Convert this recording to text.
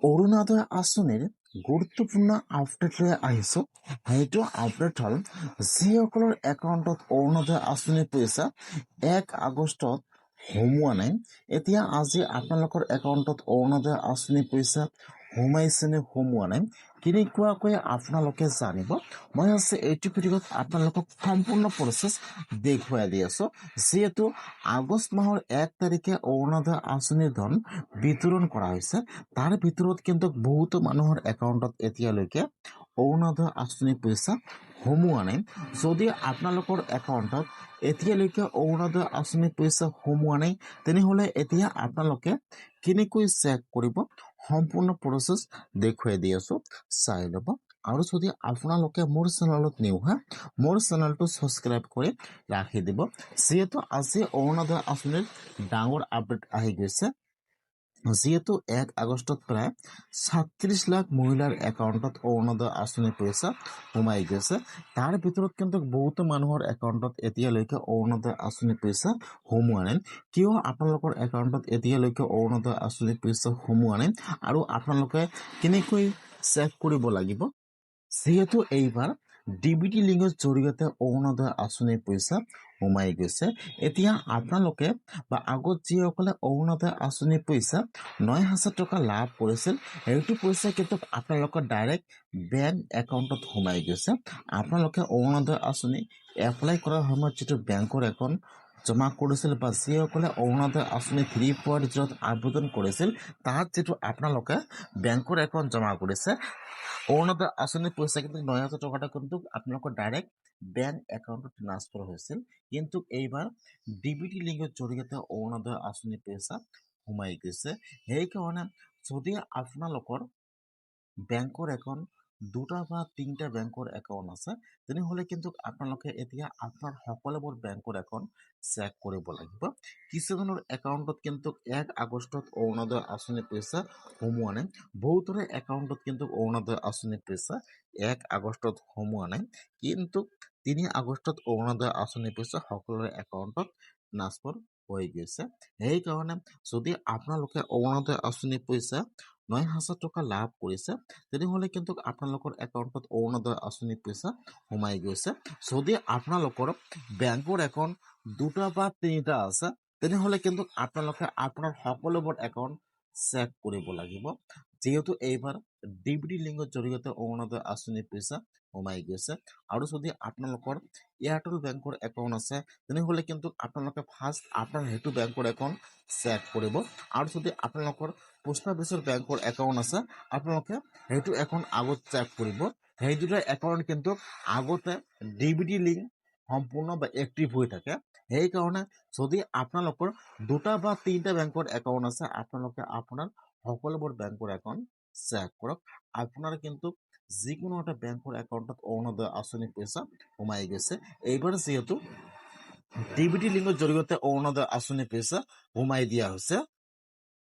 অৰুণোদয় আঁচনিৰ গুৰুত্বপূৰ্ণ আপডেট লৈ আহিছো। সেইটো আপডেট হ'ল যিসকলৰ একাউণ্টত অৰুণোদয় আঁচনিৰ পইচা 1 আগষ্টত সোমোৱা নাই, এতিয়া আজি আপোনালোকৰ একাউণ্টত অৰুণোদয় আঁচনিৰ পইচা সোমাইছে নে সোমোৱা নাই কেনেকুৱাকৈ আপোনালোকে জানিব। মই আজি এইটো ভিডিঅ'ত আপোনালোকক সম্পূৰ্ণ প্ৰচেছ দেখুৱাই দি আছো। যিহেতু আগষ্ট মাহৰ 1 তাৰিখে অৰুণোদয় আঁচনিৰ ধন বিতৰণ কৰা হৈছে, তাৰ ভিতৰত কিন্তু বহুতো মানুহৰ একাউণ্টত এতিয়ালৈকে অৰুণোদয় আঁচনিৰ পইচা সোমোৱা নাই। যদি আপোনালোকৰ একাউণ্টত এতিয়ালৈকে অৰুণোদয় আঁচনিৰ পইচা সোমোৱা নাই, তেনেহ'লে এতিয়া আপোনালোকে কেনেকৈ চেক কৰিব, সম্পূৰ্ণ প্ৰচেছ দেখুৱাই দি আছো, চাই ল'ব। আৰু যদি আপোনালোকে মোৰ চেনেলত নিউ হয়, মোৰ চেনেলটো ছাবস্ক্ৰাইব কৰি ৰাখি দিব। যিহেতু আজি অৰুণোদয় আঁচনিৰ ডাঙৰ আপডেট আহি গৈছে। যিহেতু 1 আগষ্টত প্ৰায় ৩৭ লাখ মহিলাৰ একাউণ্টত অৰুণোদয় আঁচনিৰ পইচা সোমাই গৈছে। তাৰ ভিতৰত কিন্তু বহুতো মানুহৰ একাউণ্টত এতিয়ালৈকে অৰুণোদয় আঁচনিৰ পইচা সোমোৱা নাই। কিয় আপোনালোকৰ একাউণ্টত এতিয়ালৈকে অৰুণোদয় আঁচনিৰ পইচা সোমোৱা নাই আৰু আপোনালোকে কেনেকৈ চেক কৰিব লাগিব। যিহেতু এইবাৰ ডিবিটি লিংকৰ জৰিয়তে অৰুণোদয় আঁচনিৰ পইচা সোমাই গৈছে, এতিয়া আপোনালোকে বা আগত যিসকলে অৰুণোদয় আঁচনিৰ পইচা ৯,০০০ টকা লাভ কৰিছিল, সেইটো পইচা কিন্তু আপোনালোকৰ ডাইৰেক্ট বেংক একাউণ্টত সোমাই গৈছে। আপোনালোকে অৰুণোদয় আঁচনি এপ্লাই কৰাৰ সময়ত যিটো বেংকৰ একাউণ্ট জমা কৰিছিল বা যিসকলে অৰুণোদয় আঁচনি 3.0 আবেদন কৰিছিল, তাত যিটো আপোনালোকে বেংকৰ একাউণ্ট জমা কৰিছে, অৰুণোদয় আঁচনিৰ পইচা কিন্তু ৯,০০০ টকাটা কিন্তু আপোনালোকৰ ডাইৰেক্ট বেংক একাউণ্টত ট্ৰান্সফাৰ হৈছিল। কিন্তু এইবাৰ ডিবিটি লিংকৰ জৰিয়তে অৰুণোদয় আঁচনিৰ পইচা সোমাই গৈছে। সেইকাৰণে যদি আপোনালোকৰ বেংকৰ একাউণ্ট 2টা বা 3টা বেংকৰ একাউণ্ট আছে, তেনেহ'লে কিন্তু আপোনালোকে এতিয়া আপোনাৰ সকলোবোৰ বেংকৰ একাউণ্ট চেক কৰিব লাগিব। কিছুমানৰ একাউণ্টত কিন্তু 1 আগষ্টত অৰুণোদয় আঁচনিৰ পইচা সোমোৱা নাই। বহুতৰে একাউণ্টত কিন্তু অৰুণোদয় আঁচনিৰ পইচা 1 আগষ্টত সোমোৱা নাই, কিন্তু 3 আগষ্টত অৰুণোদয় আঁচনিৰ পইচা সকলোৰে একাউণ্টত ট্ৰান্সফাৰ হৈ গৈছে। সেইকাৰণে যদি আপোনালোকে অৰুণোদয় আঁচনিৰ পইচা ৯,০০০ টকা লাভ কৰিছে, তেনেহ'লে কিন্তু আপোনালোকৰ একাউণ্টত অৰুণোদয় আঁচনিৰ পইচা সোমাই গৈছে। যদি আপোনালোকৰ বেংকৰ একাউণ্ট 2টা বা 3টা আছে, তেনেহ'লে কিন্তু আপোনালোকে আপোনাৰ সকলোবোৰ একাউণ্ট চেক কৰিব লাগিব। যিহেতু এইবাৰ ডিবিটি লিংকৰ জৰিয়তে অৰুণোদয় আঁচনিৰ পইচা সোমাই গৈছে। আৰু যদি আপোনালোকৰ এয়াৰটেল বেংকৰ একাউণ্ট আছে, তেনেহ'লে কিন্তু আপোনালোকে ফাৰ্ষ্ট আপোনাৰ সেইটো বেংকৰ একাউণ্ট চেক কৰিব। আৰু যদি আপোনালোকৰ পোষ্ট অফিচৰ বেংকৰ একাউণ্ট আছে, আপোনালোকে সেইটো একাউণ্ট আগত চেক কৰিব। সেই দুটা একাউণ্ট কিন্তু আগতে ডিবিটি লিংক সম্পূৰ্ণ বা এক্টিভ হৈ থাকে। সেইকাৰণে যদি আপোনালোকৰ 2টা বা 3টা বেংকৰ একাউণ্ট আছে, আপোনালোকে আপোনাৰ সকলোবোৰ বেংকৰ একাউণ্ট চেক কৰক। আপোনাৰ কিন্তু যিকোনো এটা বেংকৰ একাউণ্টত অৰুণোদয় আঁচনিৰ পইচা সোমাই গৈছে। এইবাৰ যিহেতু ডিবিটি লিংকৰ জৰিয়তে অৰুণোদয় আঁচনিৰ পইচা সোমাই দিয়া হৈছে,